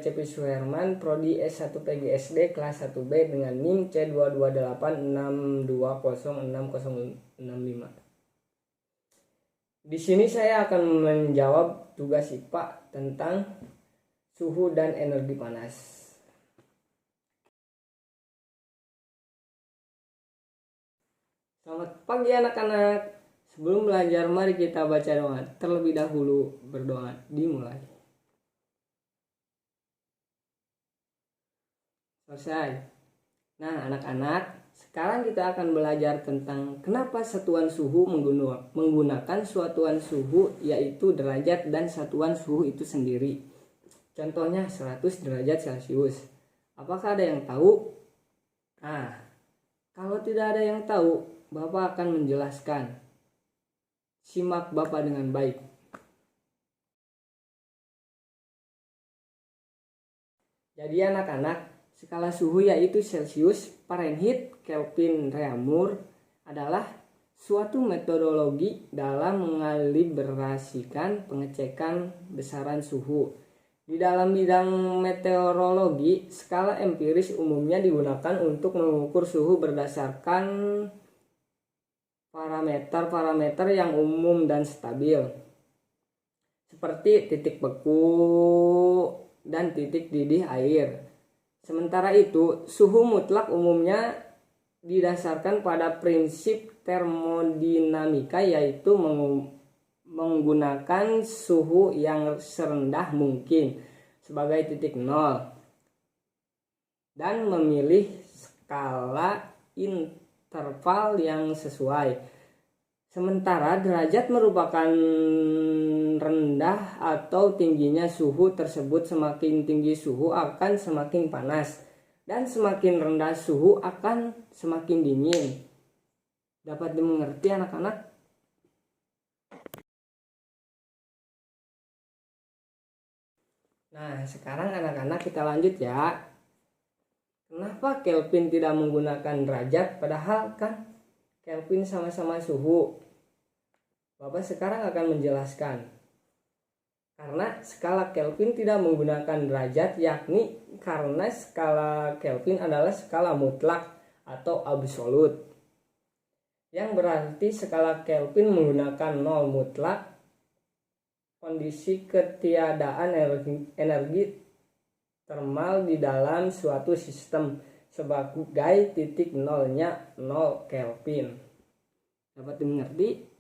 Cepi Suherman, Prodi S1 PGSD kelas 1B dengan NIM C22862060065. Di sini saya akan menjawab tugas IPA tentang suhu dan energi panas. Selamat pagi anak-anak. Sebelum belajar, mari kita baca doa. Terlebih dahulu berdoa dimulai. Selesai. Nah, anak-anak, sekarang kita akan belajar tentang kenapa satuan suhu menggunakan satuan suhu yaitu derajat dan satuan suhu itu sendiri. Contohnya 100 derajat Celcius. Apakah ada yang tahu? Nah, kalau tidak ada yang tahu, Bapak akan menjelaskan. Simak Bapak dengan baik. Jadi anak-anak, skala suhu yaitu Celcius, Fahrenheit, Kelvin, Reaumur adalah suatu metodologi dalam mengalibrasikan pengecekan besaran suhu. Di dalam bidang meteorologi, skala empiris umumnya digunakan untuk mengukur suhu berdasarkan parameter-parameter yang umum dan stabil, seperti titik beku dan titik didih air. Sementara itu, suhu mutlak umumnya didasarkan pada prinsip termodinamika, yaitu menggunakan suhu yang serendah mungkin sebagai titik nol dan memilih skala interval yang sesuai. Sementara derajat merupakan rendah atau tingginya suhu tersebut. Semakin tinggi suhu akan semakin panas dan semakin rendah suhu akan semakin dingin. Dapat dimengerti anak-anak? Nah, sekarang anak-anak kita lanjut ya. Kenapa Kelvin tidak menggunakan derajat padahal kan Kelvin sama-sama suhu? Bapak sekarang akan menjelaskan. Karena skala Kelvin tidak menggunakan derajat, yakni karena skala Kelvin adalah skala mutlak atau absolut. Yang berarti skala Kelvin menggunakan nol mutlak, kondisi ketiadaan energi termal di dalam suatu sistem sebagai titik nolnya 0 Kelvin. Dapat dimengerti?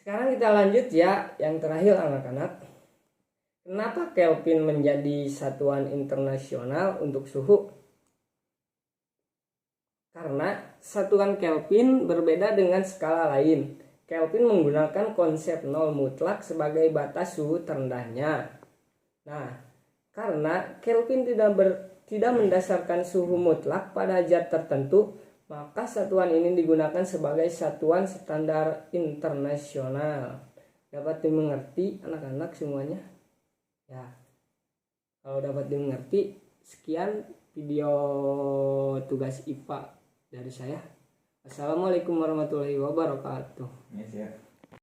Sekarang kita lanjut ya, yang terakhir anak-anak. Kenapa Kelvin menjadi satuan internasional untuk suhu? Karena satuan Kelvin berbeda dengan skala lain. Kelvin menggunakan konsep nol mutlak sebagai batas suhu terendahnya. Nah, karena Kelvin tidak mendasarkan suhu mutlak pada zat tertentu, maka satuan ini digunakan sebagai satuan standar internasional. Dapat dimengerti anak-anak semuanya? Ya. Kalau dapat dimengerti, sekian video tugas IPA dari saya. Assalamualaikum warahmatullahi wabarakatuh. Yes, ya.